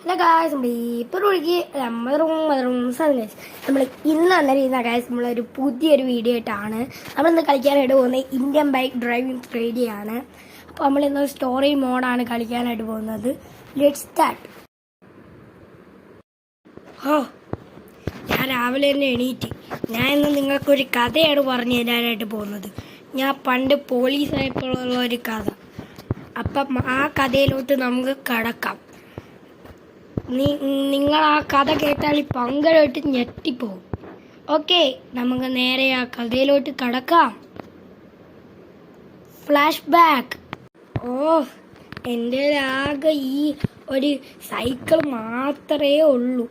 Hello guys, നമ്മൾ ഇപ്പോൾ നമ്മൾ ഇന്ന് വന്നിരിക്കുന്ന ഗായ്സ് നമ്മളൊരു പുതിയൊരു വീഡിയോ ആയിട്ടാണ് നമ്മളിന്ന് കളിക്കാനായിട്ട് പോകുന്നത്. ഇന്ത്യൻ ബൈക്ക് ഡ്രൈവിംഗ് 3D ആണ്. അപ്പോൾ നമ്മളിന്ന് സ്റ്റോറി മോഡാണ് കളിക്കാനായിട്ട് പോകുന്നത്. Let's start. ഞാൻ രാവിലെ തന്നെ എണീറ്റ് ഞാൻ ഇന്ന് നിങ്ങൾക്കൊരു കഥയാണ് പറഞ്ഞു തരാനായിട്ട് പോകുന്നത്. ഞാൻ പണ്ട് പോലീസായപ്പോഴുള്ള ഒരു കഥ. അപ്പം ആ കഥയിലോട്ട് നമുക്ക് കടക്കാം. നിങ്ങൾ ആ കഥ കേട്ടാൽ പങ്കരായിട്ട് ഞെട്ടിപ്പോവും. ഓക്കെ, നമുക്ക് നേരെ ആ കഥയിലോട്ട് കടക്കാം. Flash back. എൻ്റെ ആകെ ഈ ഒരു സൈക്കിൾ മാത്രമേ ഉള്ളൂ.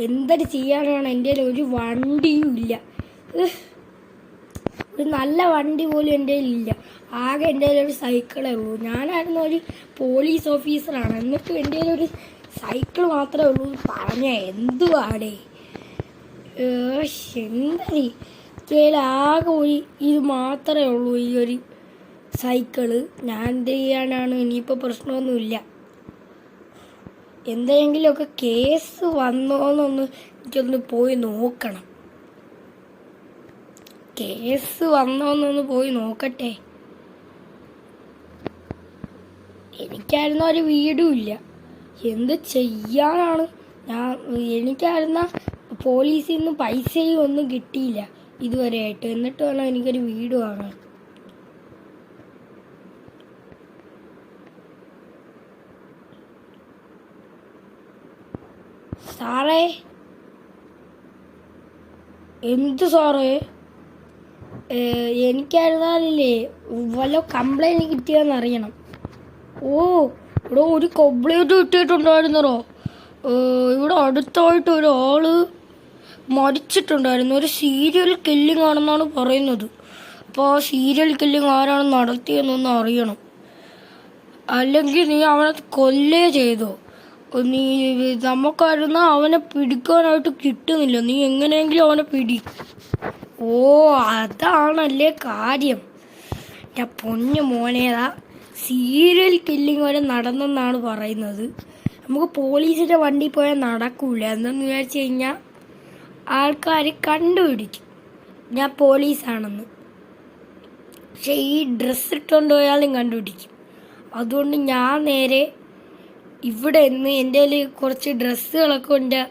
എന്തൊരു ചെയ്യാനാണ്, എൻ്റെ ഒരു വണ്ടിയും ഇല്ല. ഒരു നല്ല വണ്ടി പോലും എൻ്റെ ഇല്ല. ആകെ എൻ്റെ ഒരു സൈക്കിളേ ഉള്ളൂ. ഞാനായിരുന്നു ഒരു പോലീസ് ഓഫീസറാണ്, എന്നിട്ടും എൻ്റെ ഒരു സൈക്കിൾ മാത്രമേ ഉള്ളൂ. പറഞ്ഞ എന്തുവാടേ, എന്താ ആകെ ഒരു ഇത് മാത്രമേ ഉള്ളൂ, ഈ ഒരു സൈക്കിള്. ഞാൻ എന്ത് ചെയ്യാനാണ്? ഇനിയിപ്പോൾ പ്രശ്നമൊന്നുമില്ല. എന്തെങ്കിലുമൊക്കെ കേസ് വന്നോന്നൊന്ന് എനിക്കൊന്ന് പോയി നോക്കണം. കേസ് വന്നോന്നൊന്ന് പോയി നോക്കട്ടെ. എനിക്കായിരുന്നു ഒരു വീടും ഇല്ല. എന്ത് ചെയ്യാനാണ്? എനിക്കായിരുന്ന പോലീസിൽ നിന്ന് പൈസയും ഒന്നും കിട്ടിയില്ല ഇതുവരെയായിട്ട്. എന്നിട്ട് വേണം എനിക്കൊരു വീട് വാങ്ങാൻ. സാറേ, എന്ത് സാറേ? എനിക്കായിരുന്നാലേ വല്ല കംപ്ലൈൻറ്റ് കിട്ടിയാന്ന് അറിയണം. ഇവിടെ ഒരു കംപ്ലൈൻറ്റ് കിട്ടിയിട്ടുണ്ടായിരുന്നോ? ഇവിടെ അടുത്തായിട്ട് ഒരാള് മരിച്ചിട്ടുണ്ടായിരുന്നു. ഒരു സീരിയൽ കില്ലിംഗ് ആണെന്നാണ് പറയുന്നത്. അപ്പോൾ ആ സീരിയൽ കില്ലിംഗ് ആരാണ് നടത്തിയെന്നൊന്ന് അറിയണം. അല്ലെങ്കിൽ നീ അവനെ കൊല്ലേ ചെയ്തോ? നീ നമുക്കായിരുന്ന അവനെ പിടിക്കാനായിട്ട് കിട്ടുന്നില്ല. നീ എങ്ങനെയെങ്കിലും അവനെ പിടി. അതാണല്ലേ കാര്യം. ഞാൻ പൊന്നു മോനേതാ, സീരിയൽ കില്ലിംഗ് വരെ നടന്നെന്നാണ് പറയുന്നത്. നമുക്ക് പോലീസിൻ്റെ വണ്ടി പോയാൽ നടക്കൂല. എന്തെന്ന് വിചാരിച്ചു കഴിഞ്ഞാൽ ആൾക്കാർ കണ്ടുപിടിക്കും ഞാൻ പോലീസാണെന്ന്. പക്ഷെ ഈ ഡ്രസ്സ് ഇട്ടുകൊണ്ട് പോയാലും കണ്ടുപിടിക്കും. അതുകൊണ്ട് ഞാൻ നേരെ ഇവിടെ നിന്ന് എൻ്റെ കുറച്ച് ഡ്രസ്സുകളൊക്കെ എൻ്റെ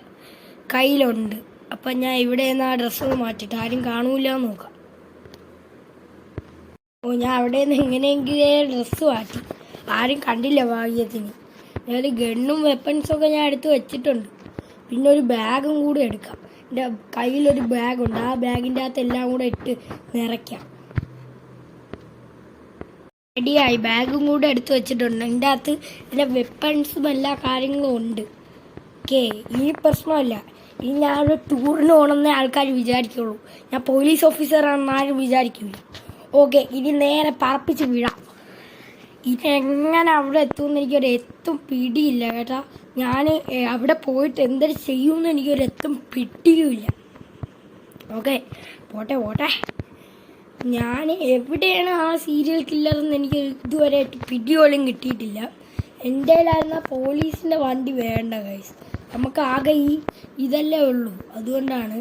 കയ്യിലുണ്ട്. അപ്പം ഞാൻ ഇവിടെ നിന്ന് ആ ഡ്രസ്സൊന്ന് മാറ്റിയിട്ട് ആരും കാണൂല നോക്കാം. ഞാൻ അവിടെ നിന്ന് എങ്ങനെയെങ്കിലും ഡ്രസ്സ് മാറ്റി. ആരും കണ്ടില്ല ഭാഗ്യത്തിന്. ഞാൻ ഗണ്ണും വെപ്പൺസൊക്കെ ഞാൻ എടുത്ത് വെച്ചിട്ടുണ്ട്. പിന്നെ ഒരു ബാഗും കൂടെ എടുക്കാം. എൻ്റെ കയ്യിലൊരു ബാഗുണ്ട്. ആ ബാഗിൻ്റെ അകത്ത് എല്ലാം കൂടെ ഇട്ട് നിറയ്ക്കാം. റെഡിയായി. ബാഗും കൂടെ എടുത്ത് വെച്ചിട്ടുണ്ട്. എൻ്റെ അകത്ത് എൻ്റെ വെപ്പൺസും എല്ലാ കാര്യങ്ങളും ഉണ്ട്. ഇനി പ്രശ്നമല്ല. ഇനി ഞാനൊരു ടൂറിന് പോകണമെന്നേ ആൾക്കാർ വിചാരിക്കുള്ളൂ. ഞാൻ പോലീസ് ഓഫീസറാണെന്ന് ആരും വിചാരിക്കില്ല. ഇനി നേരെ പറപ്പിച്ച് വീഴാം. ഇതെങ്ങനെ അവിടെ എത്തുമെന്ന് എനിക്കൊരു പിടിയില്ല കേട്ടോ. ഞാൻ അവിടെ പോയിട്ട് എന്തൊരു ചെയ്യുമെന്ന് എനിക്കൊരു പിടിയുമില്ല. പോട്ടെ. ഞാൻ എവിടെയാണ് ആ സീരിയൽ കില്ലറെന്ന് എനിക്ക് ഇതുവരെ പിടിയോളം കിട്ടിയിട്ടില്ല. എൻ്റെ കയ്യിലായിരുന്ന പോലീസിൻ്റെ വണ്ടി വേണ്ട ഗൈസ്. നമുക്ക് ആകെ ഇതല്ലേ ഉള്ളൂ. അതുകൊണ്ടാണ്.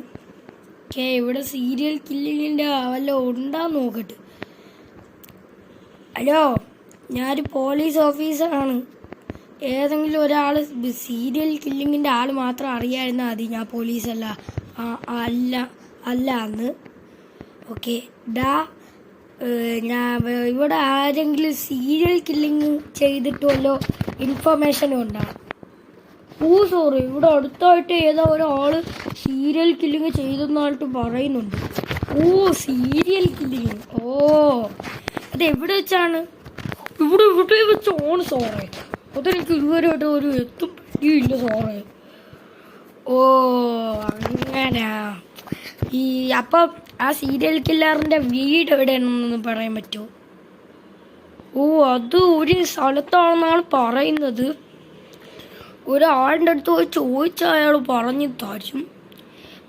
ഇവിടെ സീരിയൽ കില്ലിങ്ങിൻ്റെ വല്ല ഉണ്ടാന്ന് നോക്കട്ടെ. ഹലോ, ഞാനൊരു പോലീസ് ഓഫീസറാണ്. ഏതെങ്കിലും ഒരാൾ സീരിയൽ കില്ലിങ്ങിൻ്റെ ആൾ മാത്രം അറിയാമായിരുന്നാൽ മതി. ഞാൻ പോലീസല്ല. അല്ല അന്ന്. ഞാൻ ഇവിടെ ആരെങ്കിലും സീരിയൽ കില്ലിങ് ചെയ്തിട്ട് വല്ലോ ഇൻഫർമേഷനും ഉണ്ടാകും. സോറി, ഇവിടെ അടുത്തായിട്ട് ഏതോ ഒരാൾ സീരിയൽ കില്ലിങ് ചെയ്തെന്നായിട്ട് പറയുന്നുണ്ട്. Serial killing. അതെവിടെ വെച്ചാണ്? ഇവിടെ വെച്ചാണ് സാറേ. അതെനിക്ക് ഇതുവരെയായിട്ട് ഒരു പിടിയില്ല സാറേ. അങ്ങനെ. അപ്പം ആ സീരിയൽ കില്ലറിൻ്റെ വീട് എവിടെയാണെന്നൊന്ന് പറയാൻ പറ്റുമോ? അത് ഒരു സ്ഥലത്താണെന്നാണ് പറയുന്നത്. ഒരാളുടെ അടുത്ത് പോയി ചോദിച്ചാൽ അയാൾ പറഞ്ഞു തരും.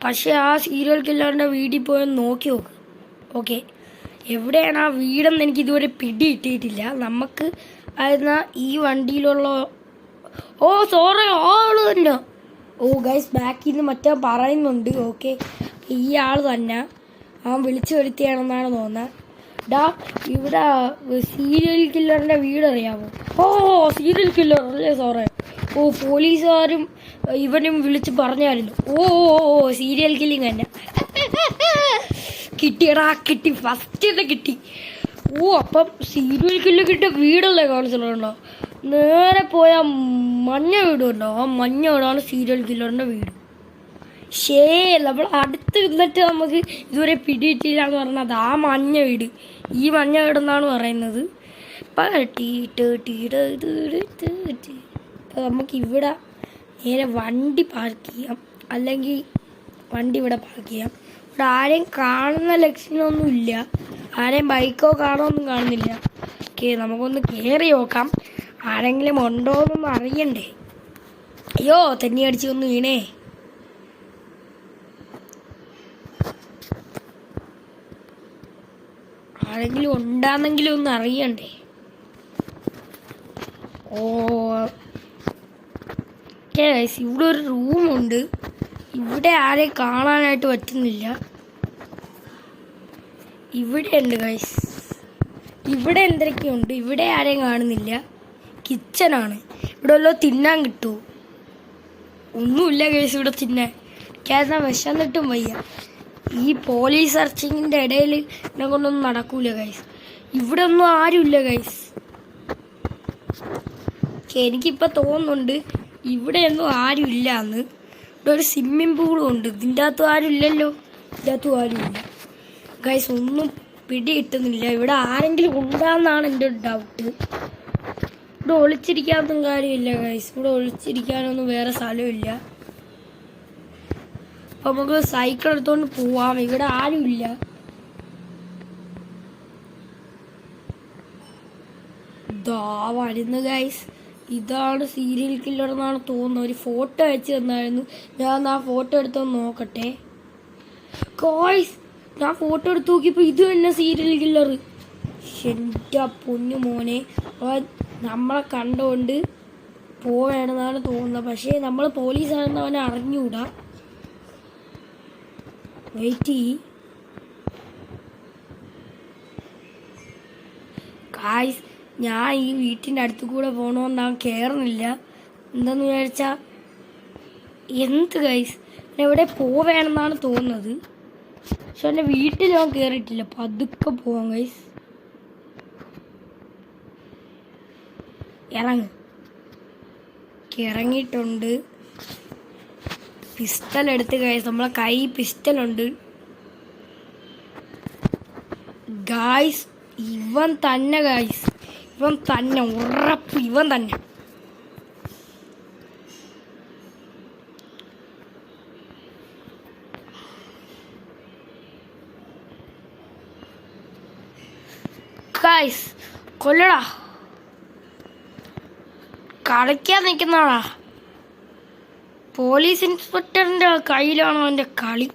പക്ഷെ ആ സീരിയൽ കില്ലറിൻ്റെ വീട്ടിൽ പോയി നോക്കി നോക്ക്. എവിടെയാണ് ആ വീടെന്ന് എനിക്ക് ഇതുവരെ പിടി കിട്ടിയിട്ടില്ല. നമുക്ക് ആയിരുന്ന ഈ വണ്ടിയിലുള്ള ഓ സോറി ആള് തന്നെ. ഓ ഗൈസ് ബാക്കിൽ നിന്ന് മറ്റേ പറയുന്നുണ്ട്. ഓക്കെ ഈ ആൾ തന്നെ അവൻ വിളിച്ചു വരുത്തിയാണെന്നാണ് തോന്നുന്നത്. ഡാ ഇവിടെ സീരിയൽ കില്ലറിൻ്റെ വീട് അറിയാമോ? ഓ സീരിയൽ കില്ലർ അല്ലേ സാറേ? ഓ പോലീസുകാരും ഇവനും വിളിച്ച് പറഞ്ഞായിരുന്നു. ഓ സീരിയൽ കില്ലിങ് തന്നെ. കിട്ടിയടാ കിട്ടി, ഫസ്റ്റ് തന്നെ കിട്ടി. ഓ അപ്പം സീരിയൽ കില്ല് കിട്ടിയ വീടല്ലേ കാണിച്ചിട്ടുണ്ടോ? നേരെ പോയാൽ മഞ്ഞ വീടുണ്ടോ? ആ മഞ്ഞ വീടാണ് സീരിയൽ കില്ലറിൻ്റെ വീട്. ശേ നമ്മൾ അടുത്ത് നിന്നിട്ട് നമുക്ക് ഇതുവരെ പിടിയിട്ടില്ല എന്ന് പറഞ്ഞത് ആ മഞ്ഞ വീട്. ഈ മഞ്ഞ വീടെന്നാണ് പറയുന്നത്. അപ്പം നമുക്ക് ഇവിടെ നേരെ വണ്ടി പാർക്ക് ചെയ്യാം, അല്ലെങ്കിൽ വണ്ടി ഇവിടെ പാർക്ക് ചെയ്യാം. ഇവിടെ ആരെയും കാണുന്ന ലക്ഷണമൊന്നുമില്ല, ആരെയും ബൈക്കോ കാണുമൊന്നും കാണുന്നില്ല. ഓക്കെ നമുക്കൊന്ന് കയറി നോക്കാം, ആരെങ്കിലും ഉണ്ടോ എന്നൊന്നും അറിയണ്ടേ. അയ്യോ തെന്നി അടിച്ച് ഒന്ന് വീണേ. ആരെങ്കിലും ഉണ്ടാന്നെങ്കിലും ഒന്ന് അറിയണ്ടേ. ഓ ഇവിടെ ഒരു റൂമുണ്ട്. ഇവിടെ ആരെയും കാണാനായിട്ട് പറ്റുന്നില്ല. ഇവിടെ ഉണ്ട് ഗൈസ്, ഇവിടെ എന്തൊക്കെയുണ്ട്. ഇവിടെ ആരെയും കാണുന്നില്ല. കിച്ചനാണ്. ഇവിടെ വല്ലോ തിന്നാൻ കിട്ടുമോ? ഒന്നുമില്ല ഗൈസ് ഇവിടെ തിന്നാൻ. കാരണം വിശന്നിട്ടും വയ്യ. ഈ പോലീസ് സെർച്ചിങ്ങിൻ്റെ ഇടയിൽ എന്നെ കൊണ്ടൊന്നും നടക്കൂല ഗൈസ്. ഇവിടെ ഒന്നും ആരുമില്ല ഗൈസ്. എനിക്കിപ്പോൾ തോന്നുന്നുണ്ട് ഇവിടെയൊന്നും ആരുമില്ല എന്ന്. ഇവിടെ ഒരു സ്വിമ്മിംഗ് പൂളും ഉണ്ട്. ഇതിൻ്റെ അകത്തും ആരും ഇല്ലല്ലോ. ഇതിൻ്റെ അകത്തും ആരുമില്ല ഗൈസ്. ഒന്നും പിടി കിട്ടുന്നില്ല. ഇവിടെ ആരെങ്കിലും ഉണ്ടാന്നാണ് എൻ്റെ ഒരു ഡൗട്ട്. ഇവിടെ ഒളിച്ചിരിക്കാനൊന്നും കാര്യമില്ല ഗൈസ്. ഇവിടെ ഒളിച്ചിരിക്കാനൊന്നും വേറെ സ്ഥലമില്ല. അപ്പം നമുക്ക് സൈക്കിൾ എടുത്തുകൊണ്ട് പോവാം. ഇവിടെ ആരുമില്ല. ഇതാ വരുന്നു ഗൈസ്. ഇതാണ് സീരിയൽ കില്ലർ എന്നാണ് തോന്നുന്നത്. ഒരു ഫോട്ടോ അയച്ചു തന്നായിരുന്നു. ഞാൻ ആ ഫോട്ടോ എടുത്തൊന്ന് നോക്കട്ടെ ഗൈസ്. ഞാൻ ഫോട്ടോ എടുത്ത് നോക്കിയപ്പോൾ ഇത് തന്നെ സീരിയൽ കില്ലർ. എൻ്റെ പൊന്നു മോനെ, നമ്മളെ കണ്ടുകൊണ്ട് പോവേണമെന്നാണ് തോന്നുന്നത്. പക്ഷേ നമ്മൾ പോലീസാണെന്ന് അവനെ അറിഞ്ഞുകൂടാ. വെയിറ്റ് ചെയ്യ് ഗൈസ്. ഞാൻ ഈ വീട്ടിൻ്റെ അടുത്ത് കൂടെ പോകണമെന്ന് അവൻ കയറുന്നില്ല. എന്താന്ന് വിചാരിച്ചാൽ എന്ത് ഗൈസ്, എവിടെ പോവേണമെന്നാണ് തോന്നുന്നത്. പക്ഷെ എൻ്റെ വീട്ടിൽ അവൻ കയറിയിട്ടില്ല. പതുക്കെ പോവാം ഗൈസ്. ഇറങ്ങിയിട്ടുണ്ട്. പിസ്റ്റൽ എടുത്ത് ഗൈസ്. നമ്മളെ കൈ പിസ്റ്റലുണ്ട് ഗൈസ്. ഇവൻ തന്നെ ഗൈസ്, ഇവൻ തന്നെ ഉറപ്പ്. ഇവൻ തന്നെ ഗൈസ്. കൊല്ലടാ, കളിക്കാൻ നിൽക്കുന്നതാടാ. പോലീസ് ഇൻസ്പെക്ടറിൻ്റെ കയ്യിലാണോ അവൻ്റെ കളി?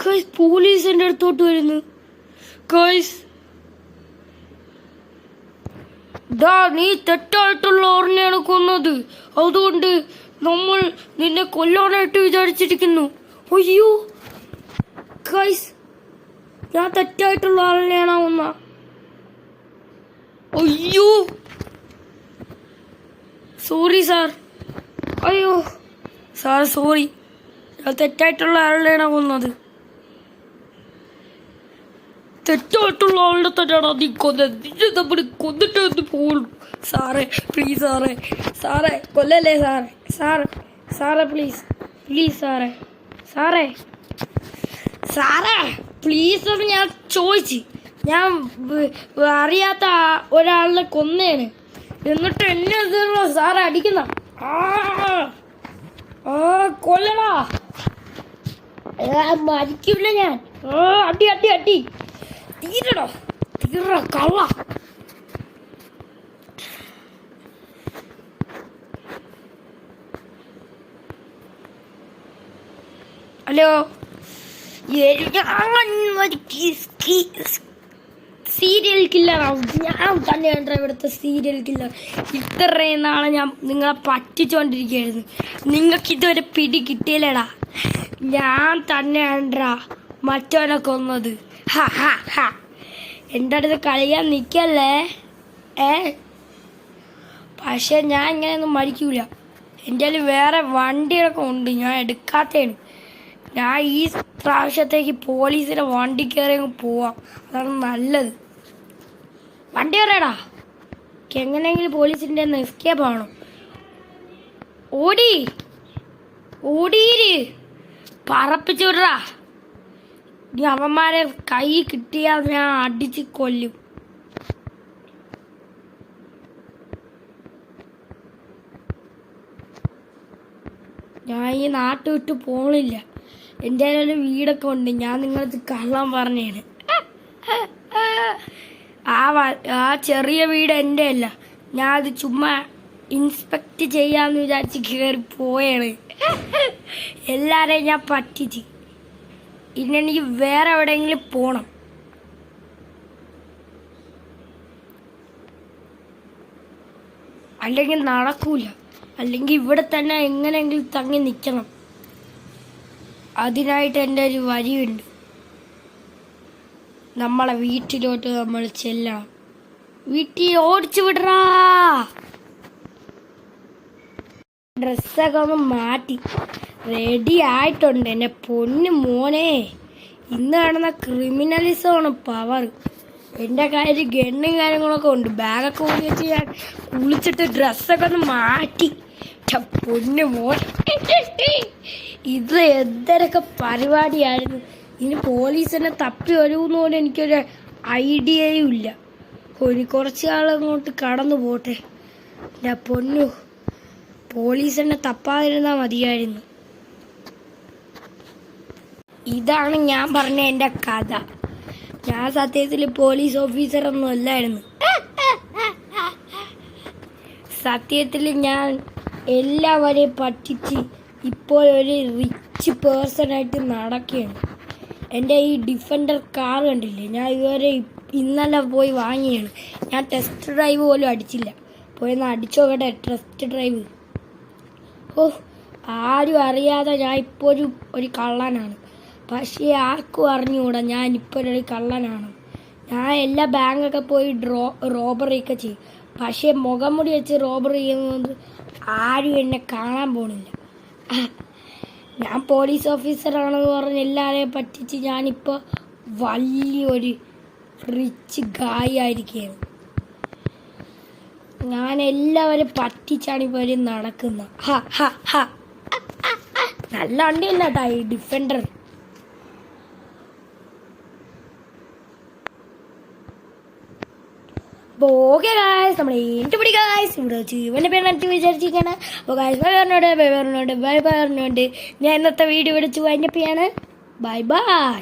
ഗൈസ് പോലീസിൻ്റെ അടുത്തോട്ട് വരുന്നു ഗൈസ്. ഡാ നീ തെറ്റായിട്ടുള്ള ഓർമ്മയാണ് കൊന്നത്. അതുകൊണ്ട് നമ്മൾ നിന്നെ കൊല്ലാനായിട്ട് വിചാരിച്ചിരിക്കുന്നു. അയ്യോ ഗൈസ്, ഞാൻ തെറ്റായിട്ടുള്ള ആളിനെയാണോ കൊന്ന? അയ്യോ സോറി സാർ. അയ്യോ സാർ സോറി, ഞാൻ തെറ്റായിട്ടുള്ള ആളിനെയാണോ കൊന്നത്? തെറ്റായിട്ടുള്ള ആളുടെ തന്നെയാണ് നീ കൊന്നത്. നിന്നെ നമ്മൾ കൊന്നിട്ട് ഒന്ന് പോകുള്ളൂ. സാറേ പ്ലീസ് സാറേ, സാറേ കൊല്ലല്ലേ സാറേ. സാറേ സാറേ പ്ലീസ് പ്ലീസ് സാറേ, സാറേ സാറേ പ്ലീസ് എന്ന് ഞാൻ ചോദിച്ച്. ഞാൻ അറിയാത്ത ഒരാളിനെ കൊന്നേന്, എന്നിട്ട് എന്നെ സാറേ അടിക്കുന്ന. കൊല്ലടാ, മരിക്കില്ല ഞാൻ. അടി അടി അടി തീരടോ, തീര കള്ള. ഹലോ, സീരിയൽ കില്ലറാവും. ഞാൻ തന്നെയാണ് ഇവിടുത്തെ സീരിയൽ കില്ലർ. ഇത്രയും നാളെ ഞാൻ നിങ്ങളെ പറ്റിച്ചോണ്ടിരിക്കുകയായിരുന്നു. നിങ്ങൾക്ക് ഇതുവരെ പിടി കിട്ടിയില്ലടാ. ഞാൻ തന്നെയാണ്ടാ മറ്റവനെ കൊന്നത്. എൻ്റെ അടുത്ത് കളിയാൻ നിൽക്കല്ലേ. പക്ഷെ ഞാൻ ഇങ്ങനെയൊന്നും മരിക്കൂല. എൻ്റെ കയ്യിൽ വേറെ വണ്ടികളൊക്കെ ഉണ്ട്, ഞാൻ എടുക്കാത്തതാണ്. ഞാൻ ഈ പ്രാവശ്യത്തേക്ക് പോലീസിൻ്റെ വണ്ടി കയറി അങ്ങ് പോവാം, അതാണ് നല്ലത്. വണ്ടി കയറിയടാ. എങ്ങനെയെങ്കിലും പോലീസിൻ്റെ എസ്കേപ്പ് ആണോ? ഓടീര് പറപ്പിച്ചു വിടറാ. ഇനി അവന്മാരെ കൈ കിട്ടിയാൽ ഞാൻ അടിച്ച് കൊല്ലും. ഞാൻ ഈ നാട്ടു വിട്ട് പോണില്ല. എൻ്റെ ഒരു വീടൊക്കെ ഉണ്ട്. ഞാൻ നിങ്ങളത് കള്ളം പറഞ്ഞേന്. ആ ചെറിയ വീട് എൻ്റെ അല്ല. ഞാൻ അത് ചുമ്മാ ഇൻസ്പെക്ട് ചെയ്യാന്ന് വിചാരിച്ച് കയറി പോയാണ്. എല്ലാരെയും ഞാൻ പറ്റിച്ച്. ഇനി എനിക്ക് വേറെ എവിടെയെങ്കിലും പോണം. അല്ലെങ്കിൽ നടക്കൂല. അല്ലെങ്കിൽ ഇവിടെ തന്നെ എങ്ങനെയെങ്കിലും തങ്ങി നിൽക്കണം. അതിനായിട്ട് എൻ്റെ ഒരു വരിയുണ്ട്. നമ്മളെ വീട്ടിലോട്ട് നമ്മൾ ചെല്ലണം. വീട്ടിൽ ഓടിച്ചു വിടറാ. ഡ്രസ്സൊക്കെ ഒന്ന് മാറ്റി റെഡി ആയിട്ടുണ്ട്. എൻ്റെ പൊന്നു മോനെ, ഇന്ന് കാണുന്ന ക്രിമിനലിസമാണ് പവർ. എൻ്റെ കയ്യിൽ ഗണ്ണും കാര്യങ്ങളൊക്കെ ഉണ്ട്. ബാഗൊക്കെ ഊരി വെച്ച് ഞാൻ കുളിച്ചിട്ട് ഡ്രസ്സൊക്കെ ഒന്ന് മാറ്റി. പൊന്നു മോൻ, ഇത് എന്തൊക്കെ പരിപാടിയായിരുന്നു. ഇനി പോലീസിനെ തപ്പി വരുമെന്ന് പോലും എനിക്കൊരു ഐഡിയയും ഇല്ല. ഇനി കുറച്ച് നാളങ്ങോട്ട് കടന്നു പോട്ടെ. എൻ്റെ പൊന്നു, പോലീസിനെ തപ്പാതിരുന്നാൽ മതിയായിരുന്നു. ഇതാണ് ഞാൻ പറഞ്ഞ എൻ്റെ കഥ. ഞാൻ സത്യത്തിൽ പോലീസ് ഓഫീസറൊന്നും അല്ലായിരുന്നു. സത്യത്തിൽ ഞാൻ എല്ലാവരെയും പറ്റിച്ച് ഇപ്പോൾ ഒരു റിച്ച് പേഴ്സണായിട്ട് നടക്കുകയാണ്. എൻ്റെ ഈ ഡിഫൻഡർ കാർ കണ്ടില്ലേ, ഞാൻ ഇതുവരെ ഇന്നലെ പോയി വാങ്ങിയാണ്. ഞാൻ ടെസ്റ്റ് ഡ്രൈവ് പോലും അടിച്ചില്ല. പോയി ഒന്ന് അടിച്ചോക്കട്ടെ ടെസ്റ്റ് ഡ്രൈവ്. ആരും അറിയാതെ ഞാൻ ഇപ്പോൾ ഒരു കള്ളനാണ്. പക്ഷേ ആർക്കും അറിഞ്ഞുകൂടാ ഞാൻ ഇപ്പോൾ ഒരു കള്ളനാണ്. ഞാൻ എല്ലാ ബാങ്കൊക്കെ പോയി റോബറിയൊക്കെ ചെയ്യും. പക്ഷേ മുഖംമുടി വെച്ച് റോബറി ചെയ്യുന്നത് ആരും എന്നെ കാണാൻ പോണില്ല. ഞാൻ പോലീസ് ഓഫീസറാണെന്ന് പറഞ്ഞ് എല്ലാവരെയും പറ്റിച്ച് ഞാനിപ്പോൾ വലിയൊരു റിച്ച് ഗായ് ആയിരിക്കുകയാണ്. ഞാൻ എല്ലാവരും പറ്റിച്ചാണ് ഇപ്പോൾ നടക്കുന്നത്. നല്ല വണ്ടിയല്ല കേട്ടോ ഈ ഡിഫൻഡർ. അപ്പോൾ ഓക്കെ ഗായ്സ്, നമ്മൾ ഏറ്റുപിടി ഗായ്സ് ഇവിടെ വെച്ച് ഇവൻ്റെ പേര് വിചാരിച്ചിരിക്കുകയാണ്. അപ്പോൾ ഗായ്സ് ബൈ പറഞ്ഞുകൊണ്ട് ഞാൻ ഇന്നത്തെ വീഡിയോ വിളിച്ചു വൈൻഡപ്പ് ചെയ്യാണ്. Bye bye.